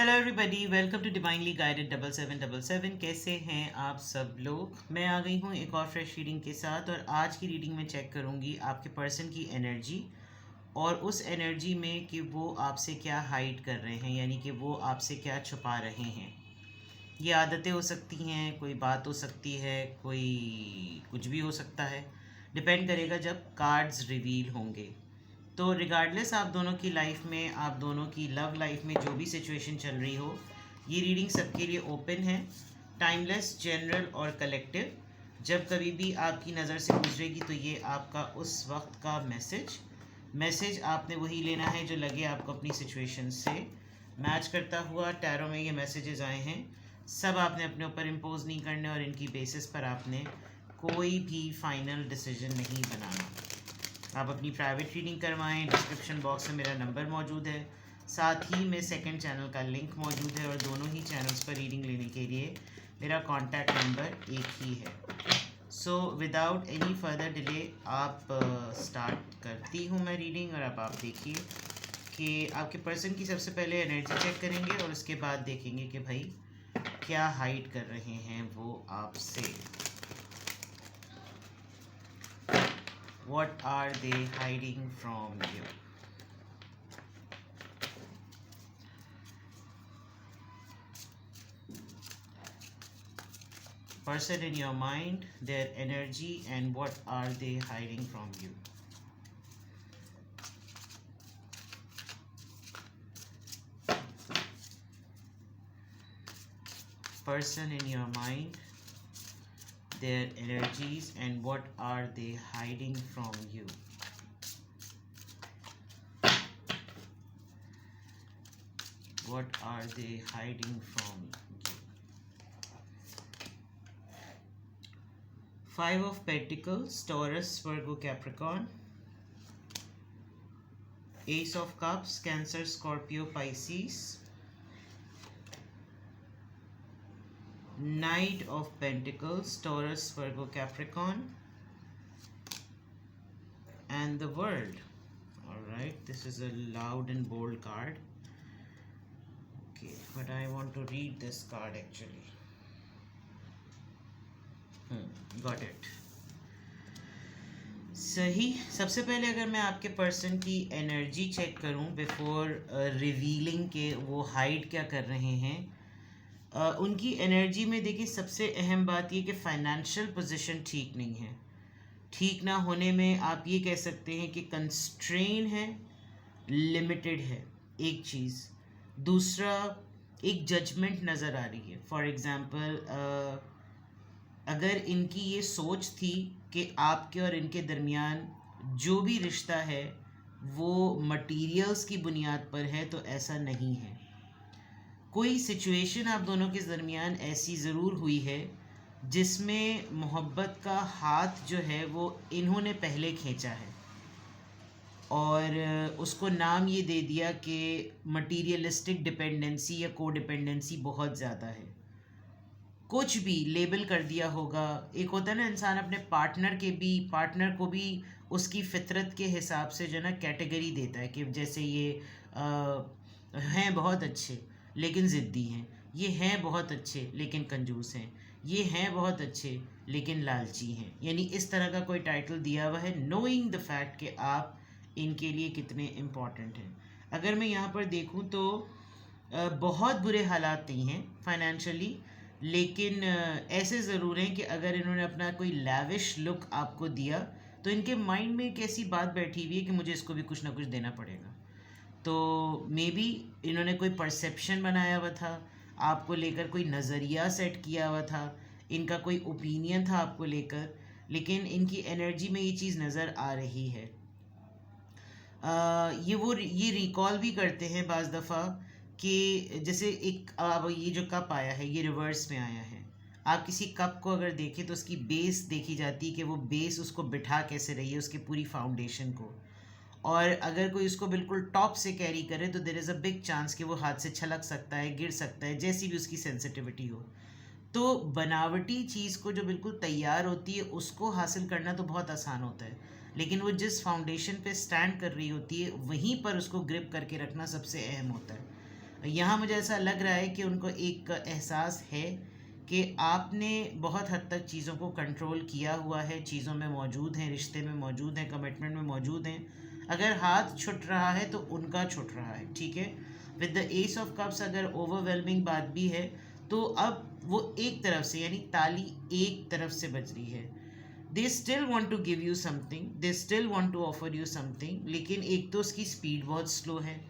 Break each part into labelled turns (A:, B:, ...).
A: Hello everybody, welcome to divinely guided 7777। कैसे हैं आप सब लोग। मैं आ गई हूँ एक और फ्रेश रीडिंग के साथ, और आज की रीडिंग में चेक करूँगी आपके पर्सन की एनर्जी, और उस एनर्जी में कि वो आपसे क्या हाइड कर रहे हैं, यानी कि वो आपसे क्या छुपा रहे हैं। ये आदतें हो सकती हैं, कोई बात हो सकती है, कोई कुछ भी हो सकता है। डिपेंड करेगा जब कार्ड्स रिवील होंगे। तो रिगार्डलेस आप दोनों की लाइफ में, आप दोनों की लव लाइफ में जो भी सिचुएशन चल रही हो, ये रीडिंग सबके लिए ओपन है। टाइमलेस, जनरल और कलेक्टिव। जब कभी भी आपकी नज़र से गुजरेगी तो ये आपका उस वक्त का मैसेज आपने वही लेना है जो लगे आपको अपनी सिचुएशन से मैच करता हुआ। टैरो में ये मैसेजेस आए हैं, सब आपने अपने ऊपर इम्पोज नहीं करने, और इनकी बेसिस पर आपने कोई भी फाइनल डिसीजन नहीं बनाना। आप अपनी प्राइवेट रीडिंग करवाएं। डिस्क्रिप्शन बॉक्स में मेरा नंबर मौजूद है, साथ ही में सेकंड चैनल का लिंक मौजूद है, और दोनों ही चैनल्स पर रीडिंग लेने के लिए मेरा कॉन्टैक्ट नंबर एक ही है। So without any further delay आप स्टार्ट करती हूँ मैं रीडिंग। और अब आप देखिए कि आपके पर्सन की सबसे पहले एनर्जी चेक करेंगे, और उसके बाद देखेंगे कि भाई क्या हाइड कर रहे हैं वो आपसे। What are they hiding from you? Person in your mind, their energy, and what are they hiding from you? Person in your mind, their energies, and what are they hiding from you? What are they hiding from you? Five of Pentacles, Taurus, Virgo, Capricorn. Ace of Cups, Cancer, Scorpio, Pisces. Knight of Pentacles, Taurus, Virgo, Capricorn. And the World. Alright, this is a loud and bold card. Okay, but I want to read this card actually. Got it. सही। सबसे पहले अगर मैं आपके person की energy check करूं before revealing के वो हाइड क्या कर रहे हैं, उनकी एनर्जी में देखिए सबसे अहम बात ये कि फाइनेंशियल पोजीशन ठीक नहीं है। ठीक ना होने में आप ये कह सकते हैं कि कंस्ट्रेन है, लिमिटेड है, एक चीज़। दूसरा, एक जजमेंट नज़र आ रही है। फॉर एग्ज़ाम्पल, अगर इनकी ये सोच थी कि आपके और इनके दरमियान जो भी रिश्ता है वो मटीरियल्स की बुनियाद पर है, तो ऐसा नहीं है। कोई सिचुएशन आप दोनों के दरमियान ऐसी ज़रूर हुई है जिसमें मोहब्बत का हाथ जो है वो इन्होंने पहले खींचा है, और उसको नाम ये दे दिया कि मटीरियलिस्टिक डिपेंडेंसी या कोडिपेंडेंसी बहुत ज़्यादा है। कुछ भी लेबल कर दिया होगा। एक होता है ना, इंसान अपने पार्टनर को भी उसकी फितरत के हिसाब से जो है ना कैटेगरी देता है कि जैसे ये हैं बहुत अच्छे लेकिन ज़िद्दी हैं, ये हैं बहुत अच्छे लेकिन कंजूस हैं, ये हैं बहुत अच्छे लेकिन लालची हैं। यानी इस तरह का कोई टाइटल दिया हुआ है, नोइंग द फैक्ट कि आप इनके लिए कितने इम्पॉर्टेंट हैं। अगर मैं यहाँ पर देखूँ तो बहुत बुरे हालात नहीं हैं फाइनेंशियली, लेकिन ऐसे ज़रूर हैं कि अगर इन्होंने अपना कोई लैविश लुक आपको दिया तो इनके माइंड में एक ऐसी बात बैठी हुई है कि मुझे इसको भी कुछ ना कुछ देना पड़ेगा। तो मे बी इन्होंने कोई परसेप्शन बनाया हुआ था आपको लेकर, कोई नज़रिया सेट किया हुआ था, इनका कोई ओपिनियन था आपको लेकर, लेकिन इनकी एनर्जी में ये चीज़ नज़र आ रही है। ये रिकॉल भी करते हैं बाज़ दफ़ा कि जैसे एक अब ये जो कप आया है ये रिवर्स में आया है। आप किसी कप को अगर देखें तो उसकी बेस देखी जाती है कि वो बेस उसको बिठा कैसे रही है, उसकी पूरी फाउंडेशन को। और अगर कोई उसको बिल्कुल टॉप से कैरी करे तो there is a big chance कि वो हाथ से छलक सकता है, गिर सकता है, जैसी भी उसकी सेंसिटिविटी हो। तो बनावटी चीज़ को जो बिल्कुल तैयार होती है उसको हासिल करना तो बहुत आसान होता है, लेकिन वो जिस फाउंडेशन पे स्टैंड कर रही होती है वहीं पर उसको ग्रिप करके रखना सबसे अहम होता है। यहाँ मुझे ऐसा लग रहा है कि उनको एक एहसास है कि आपने बहुत हद तक चीज़ों को कंट्रोल किया हुआ है, चीज़ों में मौजूद हैं, रिश्ते में मौजूद हैं, कमिटमेंट में मौजूद हैं। अगर हाथ छुट रहा है तो उनका छुट रहा है, ठीक है। With the S of cups अगर ओवरवेलमिंग बात भी है तो अब वो एक तरफ से, यानी ताली एक तरफ से बज रही है। They still want to give you something, they still want to offer you something, लेकिन एक तो उसकी स्पीड बहुत स्लो है।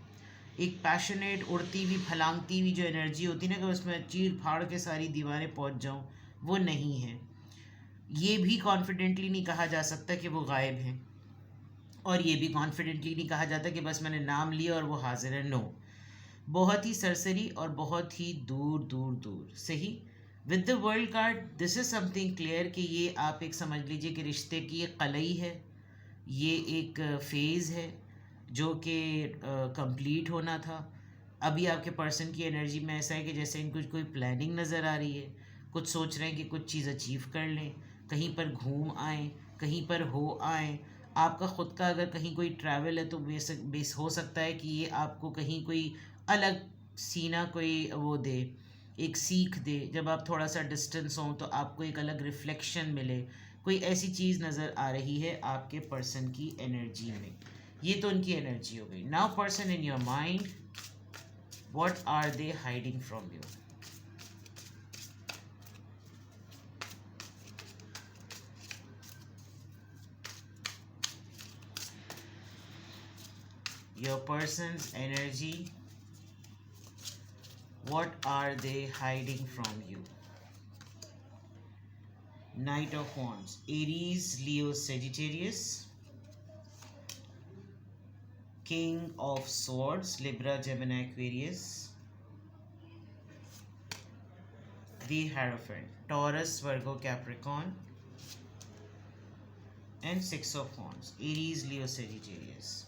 A: एक पैशनेट उड़ती हुई फलांगती हुई जो एनर्जी होती है ना, कि उसमें चीर फाड़ के सारी दीवारें पहुंच जाऊं, वो नहीं है। ये भी कॉन्फिडेंटली नहीं कहा जा सकता कि वो गायब हैं, और ये भी कॉन्फिडेंटली नहीं कहा जाता कि बस मैंने नाम लिया और वो हाजिर है। नो, बहुत ही सरसरी और बहुत ही दूर दूर दूर। सही। With the world card this is something clear कि ये आप एक समझ लीजिए कि रिश्ते की एक कलई है, ये एक फेज़ है जो कि कंप्लीट होना था। अभी आपके पर्सन की एनर्जी में ऐसा है कि जैसे इनको कोई प्लानिंग नज़र आ रही है, कुछ सोच रहे हैं कि कुछ चीज़ अचीव कर लें, कहीं पर घूम आएँ, कहीं पर हो आएँ। आपका ख़ुद का अगर कहीं कोई ट्रैवल है तो बेस हो सकता है कि ये आपको कहीं कोई अलग सीना कोई वो दे, एक सीख दे। जब आप थोड़ा सा डिस्टेंस हों तो आपको एक अलग रिफ्लेक्शन मिले, कोई ऐसी चीज़ नज़र आ रही है आपके पर्सन की एनर्जी में। ये तो उनकी एनर्जी हो गई। Now person in your mind, what are they hiding from you? Your person's energy, what are they hiding from you? Knight of Wands, Aries, Leo, Sagittarius. King of Swords, Libra, Gemini, Aquarius. The Hierophant, Taurus, Virgo, Capricorn. And Six of Wands, Aries, Leo, Sagittarius.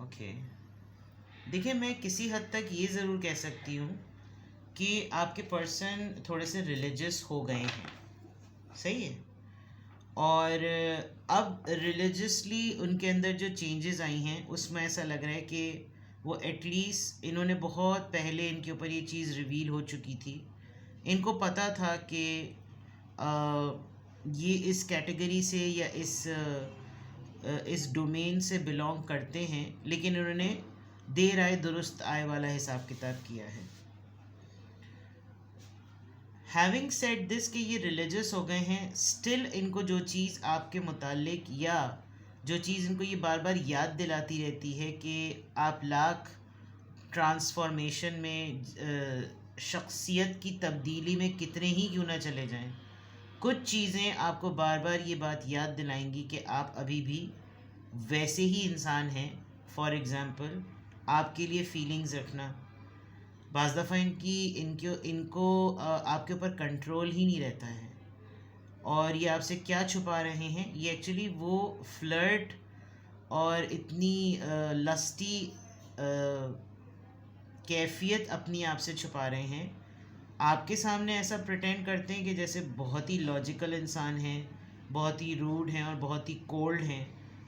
A: Okay, देखिए मैं किसी हद तक ये ज़रूर कह सकती हूँ कि आपके पर्सन थोड़े से रिलीजियस हो गए हैं, सही है। और अब रिलीजियसली उनके अंदर जो चेंजेस आई हैं उसमें ऐसा लग रहा है कि वो एटलीस्ट इन्होंने बहुत पहले इनके ऊपर ये चीज़ रिवील हो चुकी थी। इनको पता था कि ये इस कैटेगरी से या इस डोमेन से बिलोंग करते हैं, लेकिन उन्होंने देर आए दुरुस्त आए वाला हिसाब किताब किया है। हैविंग सेड दिस कि ये रिलीजियस हो गए हैं, स्टिल इनको जो चीज़ आपके मुतालिक या जो चीज़ इनको ये बार बार याद दिलाती रहती है कि आप लाख ट्रांसफॉर्मेशन में, शख्सियत की तब्दीली में कितने ही क्यों ना चले जाएं, कुछ चीज़ें आपको बार बार ये बात याद दिलाएंगी कि आप अभी भी वैसे ही इंसान हैं। फॉर एग्ज़ाम्पल, आपके लिए फीलिंग्स रखना, बाज़ दफ़ा इनको आपके ऊपर कंट्रोल ही नहीं रहता है, और ये आपसे क्या छुपा रहे हैं, ये एक्चुअली वो फ्लर्ट और इतनी लस्टी कैफियत अपनी आप से छुपा रहे हैं। आपके सामने ऐसा प्रिटेंड करते हैं कि जैसे बहुत ही लॉजिकल इंसान हैं, बहुत ही रूड हैं और बहुत ही कोल्ड हैं,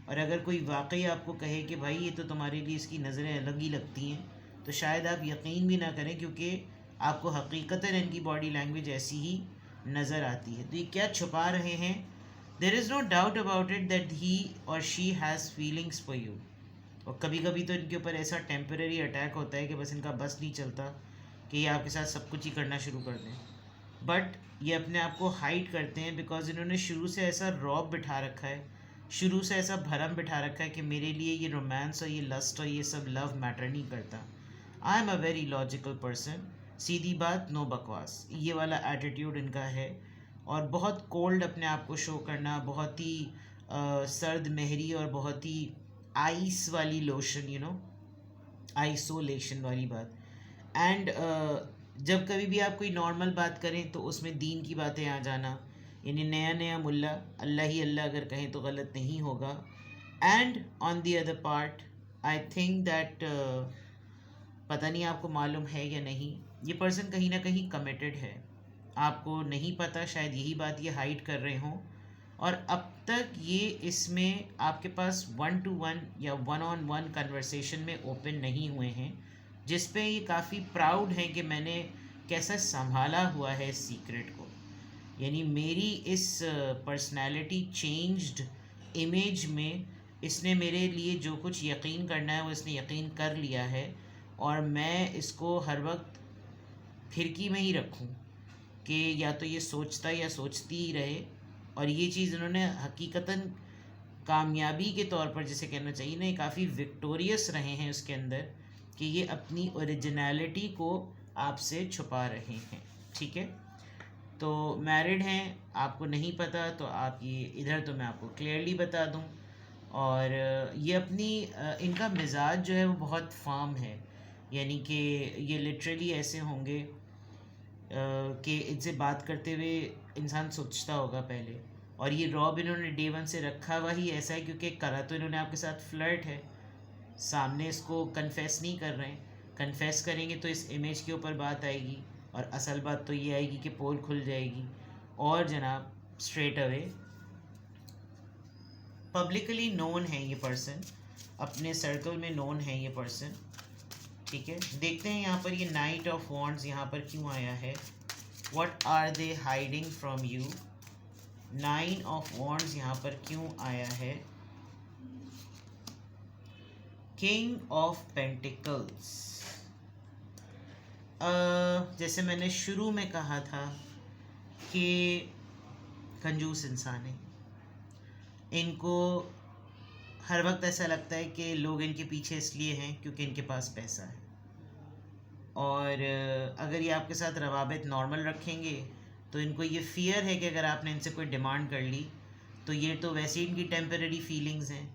A: और अगर कोई वाकई आपको कहे कि भाई ये तो तुम्हारे लिए इसकी नज़रें अलग ही लगती हैं, तो शायद आप यकीन भी ना करें, क्योंकि आपको हकीकतन इनकी बॉडी लैंग्वेज ऐसी ही नज़र आती है। तो ये क्या छुपा रहे हैं? There is no doubt about it that he और she has feelings for you. और कभी कभी तो इनके ऊपर ऐसा टेम्परेरी अटैक होता है कि बस इनका बस नहीं चलता कि ये आपके साथ सब कुछ ही करना शुरू कर दें, बट ये अपने आप को हाइड करते हैं बिकॉज इन्होंने शुरू से ऐसा रॉब बिठा रखा है, शुरू से ऐसा भरम बिठा रखा है कि मेरे लिए ये रोमांस और ये लस्ट और ये सब लव मैटर नहीं करता। I am a very logical person, सीधी बात, नो बकवास, ये वाला एटीट्यूड इनका है। और बहुत कोल्ड अपने आप को शो करना, बहुत ही सर्द महरी और बहुत ही आइस वाली लोशन, आइसोलेशन वाली बात। एंड जब कभी भी आप कोई नॉर्मल बात करें तो उसमें दीन की बातें आ जाना, यानी नया नया मुल्ला, अल्लाह ही अल्लाह अगर कहें तो गलत नहीं होगा। And on the other part I think that, पता नहीं आपको मालूम है या नहीं, ये पर्सन कहीं ना कहीं कमिटेड है। आपको नहीं पता, शायद यही बात ये हाइड कर रहे हों, और अब तक ये इसमें आपके पास 1-to-1 या 1-on-1 कन्वर्सेशन में ओपन नहीं हुए हैं, जिस पे ये काफ़ी प्राउड हैं कि मैंने कैसा संभाला हुआ है इस सीक्रेट को। यानी मेरी इस पर्सनालिटी चेंज्ड इमेज में इसने मेरे लिए जो कुछ यकीन करना है वो इसने यकीन कर लिया है, और मैं इसको हर वक्त फिरकी में ही रखूं कि या तो ये सोचता या सोचती ही रहे। और ये चीज़ इन्होंने हकीकतन कामयाबी के तौर पर जिसे कहना चाहिए ना, काफ़ी विक्टोरियस रहे हैं उसके अंदर कि ये अपनी ओरिजिनलिटी को आपसे छुपा रहे हैं। ठीक है, तो मैरिड हैं, आपको नहीं पता तो आप ये इधर तो मैं आपको क्लियरली बता दूं। और ये अपनी इनका मिजाज जो है वो बहुत फार्म है, यानी कि ये लिटरली ऐसे होंगे कि इनसे बात करते हुए इंसान सोचता होगा पहले। और ये रॉब इन्होंने डे वन से रखा हुआ ही ऐसा है, क्योंकि करा तो इन्होंने आपके साथ फ्लर्ट है, सामने इसको कन्फेस नहीं कर रहे हैं। कन्फेस करेंगे तो इस इमेज के ऊपर बात आएगी, और असल बात तो ये आएगी कि पोल खुल जाएगी, और जनाब स्ट्रेट अवे पब्लिकली नोन है ये पर्सन, अपने सर्कल में नोन है ये पर्सन। ठीक है, देखते हैं यहाँ पर ये नाइट ऑफ वॉन्ड्स यहाँ पर क्यों आया है। What are they hiding from you. Nine of wands यहाँ पर क्यों आया है। किंग ऑफ पेंटिकल्स, जैसे मैंने शुरू में कहा था कि कंजूस इंसान है, इनको हर वक्त ऐसा लगता है कि लोग इनके पीछे इसलिए हैं क्योंकि इनके पास पैसा है। और अगर ये आपके साथ रवाबित नॉर्मल रखेंगे तो इनको ये फ़ियर है कि अगर आपने इनसे कोई डिमांड कर ली तो ये तो वैसे ही इनकी टेम्परेरी फीलिंग्स हैं,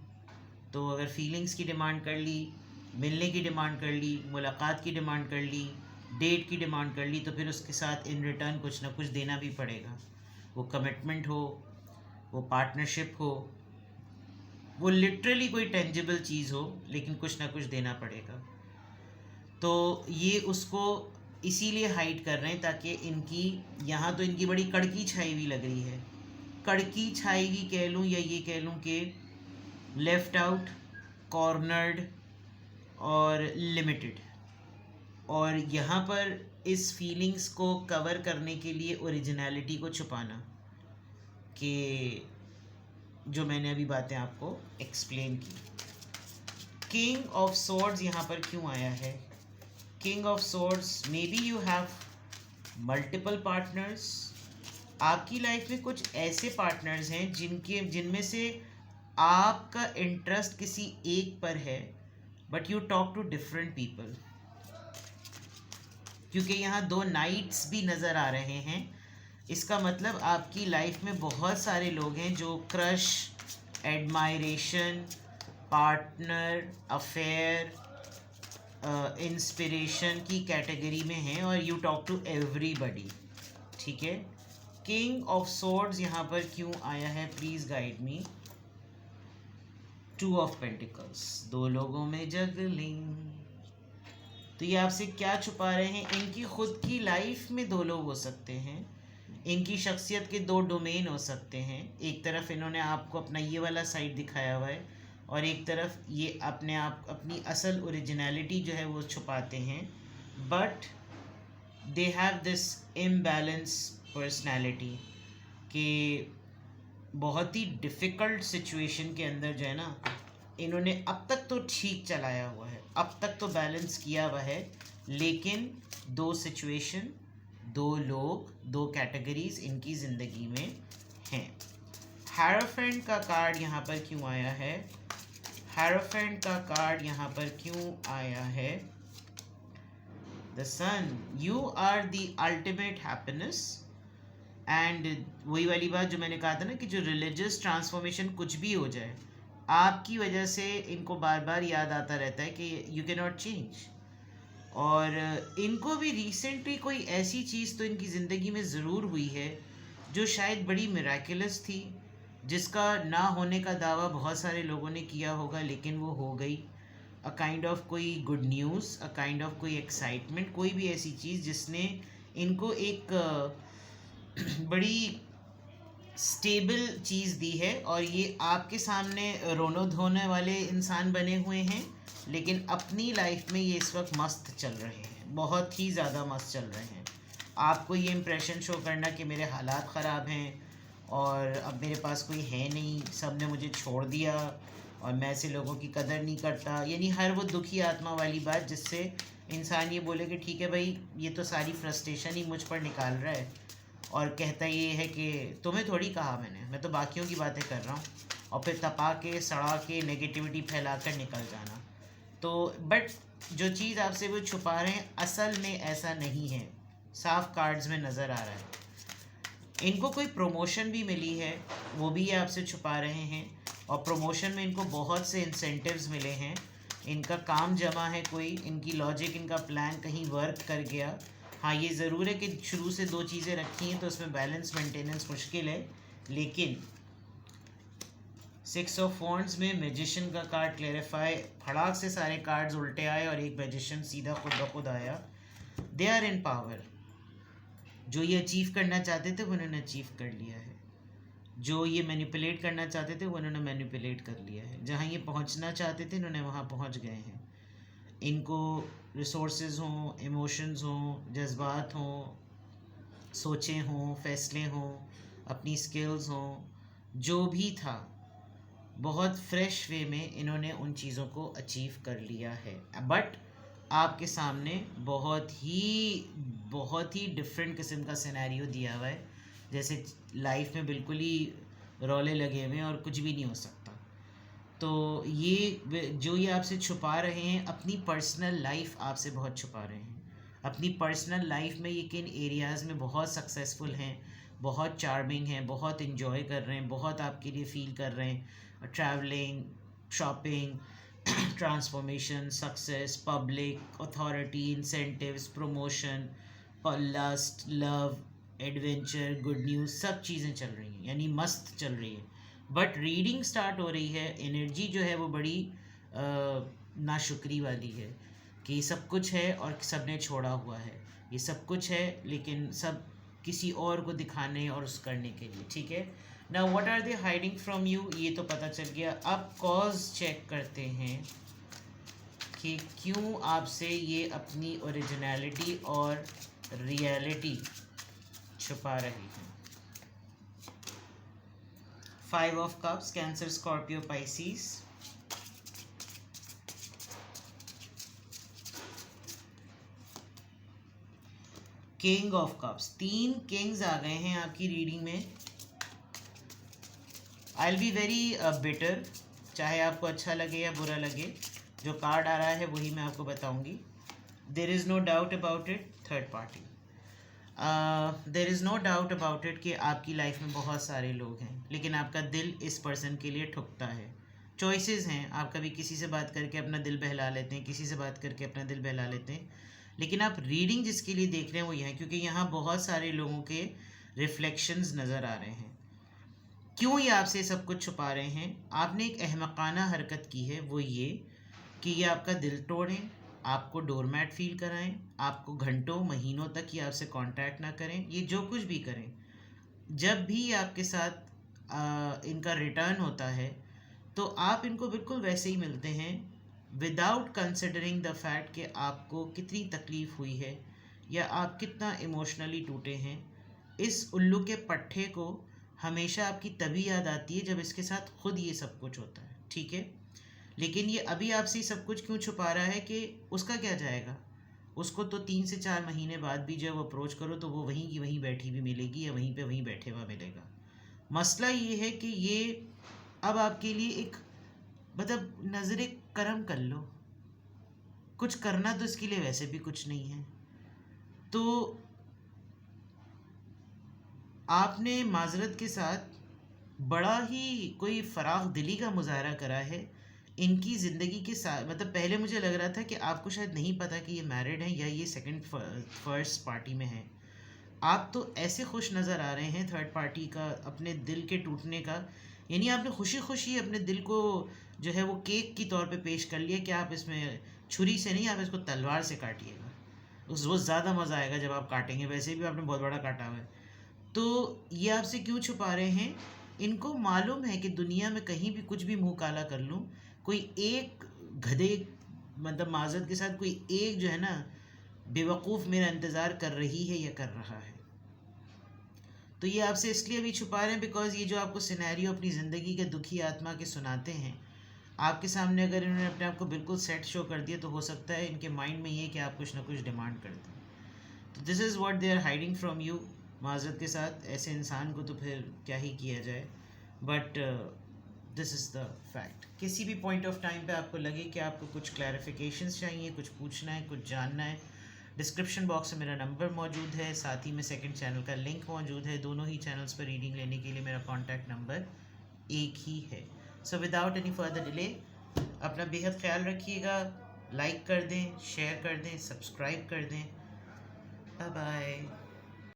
A: तो अगर फीलिंग्स की डिमांड कर ली, मिलने की डिमांड कर ली, मुलाकात की डिमांड कर ली, डेट की डिमांड कर ली, तो फिर उसके साथ इन रिटर्न कुछ ना कुछ देना भी पड़ेगा। वो कमिटमेंट हो, वो पार्टनरशिप हो, वो लिटरली कोई टेंजिबल चीज़ हो, लेकिन कुछ ना कुछ देना पड़ेगा। तो ये उसको इसीलिए हाइड कर रहे हैं ताकि इनकी यहाँ तो इनकी बड़ी कड़की छाई हुई लग रही है, कड़की छाई हुई कह लूँ या ये कह लूँ कि लेफ्ट आउट, कॉर्नर्ड और लिमिटेड। और यहाँ पर इस फीलिंग्स को कवर करने के लिए ओरिजिनलिटी को छुपाना, कि जो मैंने अभी बातें आपको एक्सप्लेन की। किंग ऑफ सॉर्ड्स यहाँ पर क्यों आया है। King of swords, may be you have multiple partners. आपकी लाइफ में कुछ ऐसे पार्टनर्स हैं जिनमें से आपका इंटरेस्ट किसी एक पर है, but you talk to different people. क्योंकि यहाँ दो नाइट्स भी नज़र आ रहे हैं, इसका मतलब आपकी लाइफ में बहुत सारे लोग हैं जो crush, admiration, partner, affair, inspiration की कैटेगरी में हैं, और यू टॉक टू एवरीबडी। ठीक है, किंग ऑफ सॉर्ड्स यहाँ पर क्यों आया है, please guide me. Two of pentacles, दो लोगों में जगलिंग। तो ये आपसे क्या छुपा रहे हैं। इनकी खुद की लाइफ में दो लोग हो सकते हैं, इनकी शख्सियत के दो डोमेन हो सकते हैं। एक तरफ इन्होंने आपको अपना ये वाला साइड दिखाया हुआ है, और एक तरफ ये अपने आप अपनी असल ओरिजिनलिटी जो है वो छुपाते हैं। But they have this imbalance personality कि बहुत ही डिफ़िकल्ट सिचुएशन के अंदर जो है ना, इन्होंने अब तक तो ठीक चलाया हुआ है, अब तक तो बैलेंस किया हुआ है, लेकिन दो सिचुएशन, दो लोग, दो कैटेगरीज इनकी ज़िंदगी में हैं। हेरोफेंट का कार्ड यहाँ पर क्यों आया है। हेरोफेंट का कार्ड यहाँ पर क्यों आया है। The sun, you are the ultimate happiness. And वही वाली बात जो मैंने कहा था ना कि जो रिलीजियस ट्रांसफॉर्मेशन कुछ भी हो जाए, आपकी वजह से इनको बार बार याद आता रहता है कि यू कैन नॉट चेंज। और इनको भी रिसेंटली कोई ऐसी चीज़ तो इनकी ज़िंदगी में ज़रूर हुई है जो शायद बड़ी मिराकुलस थी, जिसका ना होने का दावा बहुत सारे लोगों ने किया होगा, लेकिन वो हो गई। अ काइंड ऑफ कोई good news, a kind of कोई एक्साइटमेंट, कोई भी ऐसी चीज़ जिसने इनको एक बड़ी स्टेबल चीज़ दी है और ये आपके सामने रोने धोने वाले इंसान बने हुए हैं, लेकिन अपनी लाइफ में ये इस वक्त मस्त चल रहे हैं, बहुत ही ज़्यादा मस्त चल रहे हैं। आपको ये इम्प्रेशन शो करना कि मेरे हालात ख़राब हैं और अब मेरे पास कोई है नहीं, सब ने मुझे छोड़ दिया और मैं ऐसे लोगों की कदर नहीं करता, यानी हर वो दुखी आत्मा वाली बात जिससे इंसान ये बोले कि ठीक है भाई, ये तो सारी फ्रस्ट्रेशन ही मुझ पर निकाल रहा है और कहता ये है कि तुम्हें थोड़ी कहा मैंने, मैं तो बाकियों की बातें कर रहा हूँ, और फिर तपा के सड़ा के नेगेटिविटी फैला कर निकल जाना। तो बट जो चीज़ आपसे वो छुपा रहे हैं असल में ऐसा नहीं है, साफ कार्ड्स में नज़र आ रहा है। इनको कोई प्रमोशन भी मिली है, वो भी ये आपसे छुपा रहे हैं, और प्रमोशन में इनको बहुत से इंसेंटिव्स मिले हैं, इनका काम जमा है कोई, इनकी लॉजिक, इनका प्लान कहीं वर्क कर गया। हाँ, ये ज़रूर है कि शुरू से दो चीज़ें रखी हैं तो उसमें बैलेंस मेंटेनेंस मुश्किल है, लेकिन 6 ऑफ वॉन्ड्स में मैजिशियन का कार्ड क्लेरिफाई, फड़ाक से सारे कार्ड्स उल्टे आए और एक मैजिशियन सीधा खुद ब खुद आया। They are in power. जो ये अचीव करना चाहते थे वो उन्होंने अचीव कर लिया है, जो ये मैनिपुलेट करना चाहते थे वो उन्होंने मैनिपुलेट कर लिया है, जहाँ ये पहुँचना चाहते थे उन्होंने वहाँ पहुँच गए हैं। इनको रिसोर्सेज हों, इमोशंस हों, जज्बात हों, सोचें हों, फैसले हों, अपनी स्किल्स हों, जो भी था बहुत फ्रेश वे में इन्होंने उन चीज़ों को अचीव कर लिया है। बट आपके सामने बहुत ही डिफरेंट किस्म का सिनेरियो दिया हुआ है, जैसे लाइफ में बिल्कुल ही रौले लगे हुए हैं और कुछ भी नहीं हो सकता। तो ये जो ये आपसे छुपा रहे हैं, अपनी पर्सनल लाइफ आपसे बहुत छुपा रहे हैं। अपनी पर्सनल लाइफ में ये किन एरियाज़ में बहुत सक्सेसफुल हैं, बहुत चार्मिंग हैं, बहुत इन्जॉय कर रहे हैं, बहुत आपके लिए फ़ील कर रहे हैं, travelling, shopping, transformation, success, public authority, incentives, promotion, lust, love, adventure, good news, सब चीज़ें चल रही हैं, यानी मस्त चल रही है। बट रीडिंग स्टार्ट हो रही है, एनर्जी जो है वो बड़ी नाशुक्री वाली है कि सब कुछ है और सब ने छोड़ा हुआ है, ये सब कुछ है लेकिन सब किसी और को दिखाने और उस करने के लिए। ठीक है, now what are they hiding from you, ये तो पता चल गया। अब कॉज चेक करते हैं कि क्यों आपसे ये अपनी ओरिजिनलिटी और रियलिटी छुपा रही है। 5 of cups, cancer, Scorpio, Pisces. King of cups, 3 kings आ गए हैं आपकी रीडिंग में। I will be very bitter, चाहे आपको अच्छा लगे या बुरा लगे, जो कार्ड आ रहा है वही मैं आपको बताऊंगी। There is no doubt about it, third party. There is no doubt about it कि आपकी लाइफ में बहुत सारे लोग हैं, लेकिन आपका दिल इस पर्सन के लिए ठुकता है। चॉइसेस हैं, आप कभी किसी से बात करके अपना दिल बहला लेते हैं, किसी से बात करके अपना दिल बहला लेते हैं, लेकिन आप रीडिंग जिसके लिए देख रहे हैं वो यह है क्योंकि यहाँ बहुत सारे लोगों के रिफ्लेक्शंस नज़र आ रहे हैं। क्यों ये आपसे सब कुछ छुपा रहे हैं? आपने एक अहमकाना हरकत की है, वो ये कि ये आपका दिल तोड़ें, आपको डोरमैट फील कराएं, आपको घंटों महीनों तक ये आपसे कांटेक्ट ना करें, ये जो कुछ भी करें, जब भी आपके साथ इनका रिटर्न होता है तो आप इनको बिल्कुल वैसे ही मिलते हैं, विदाउट कंसिडरिंग द फैक्ट कि आपको कितनी तकलीफ़ हुई है या आप कितना इमोशनली टूटे हैं। इस उल्लू के पट्टे को हमेशा आपकी तभी याद आती है जब इसके साथ खुद ये सब कुछ होता है। ठीक है, लेकिन ये अभी आपसे सब कुछ क्यों छुपा रहा है कि उसका क्या जाएगा, उसको तो 3 से 4 महीने बाद भी जब अप्रोच करो तो वो वहीं की वहीं बैठी भी मिलेगी या वहीं पे वहीं बैठे हुआ मिलेगा। मसला ये है कि ये अब आपके लिए एक मतलब नज़र करम कर लो, कुछ करना तो इसके लिए वैसे भी कुछ नहीं है, तो आपने माजरत के साथ बड़ा ही कोई फराख दिली का मुजाहरा करा है इनकी ज़िंदगी के साथ। मतलब पहले मुझे लग रहा था कि आपको शायद नहीं पता कि ये मैरिड हैं या ये सेकंड फर्स्ट पार्टी में हैं। आप तो ऐसे खुश नज़र आ रहे हैं थर्ड पार्टी का अपने दिल के टूटने का, यानी आपने खुशी खुशी अपने दिल को जो है वो केक की तौर पे पेश कर लिया कि आप इसमें छुरी से नहीं, आप इसको तलवार से काटिएगा, उस वो ज़्यादा मज़ा आएगा जब आप काटेंगे, वैसे भी आपने बहुत बड़ा काटा हुआ है। तो ये आपसे क्यों छुपा रहे हैं? इनको मालूम है कि दुनिया में कहीं भी कुछ भी मुंह काला कर लूँ, कोई एक गधे, मतलब माजरत के साथ, कोई एक जो है ना बेवकूफ़ मेरा इंतज़ार कर रही है या कर रहा है। तो ये आपसे इसलिए भी छुपा रहे हैं बिकॉज ये जो आपको सिनेरियो अपनी ज़िंदगी के दुखी आत्मा के सुनाते हैं, आपके सामने अगर इन्होंने अपने आप को बिल्कुल सेट शो कर दिया तो हो सकता है इनके माइंड में ये कि आप कुछ ना कुछ डिमांड करते हैं। तो this is what they are hiding from you. माजरत के साथ ऐसे इंसान को तो फिर क्या ही किया जाए, but this is the fact. किसी भी पॉइंट ऑफ टाइम पे आपको लगे कि आपको कुछ क्लैरिफिकेशंस चाहिए, कुछ पूछना है, कुछ जानना है, डिस्क्रिप्शन बॉक्स में मेरा नंबर मौजूद है, साथ ही में सेकंड चैनल का लिंक मौजूद है। दोनों ही चैनल्स पर रीडिंग लेने के लिए मेरा कॉन्टैक्ट नंबर एक ही है। So without any further delay, अपना बेहद ख्याल रखिएगा। लाइक कर दें, शेयर कर दें, सब्सक्राइब कर दें। Bye bye.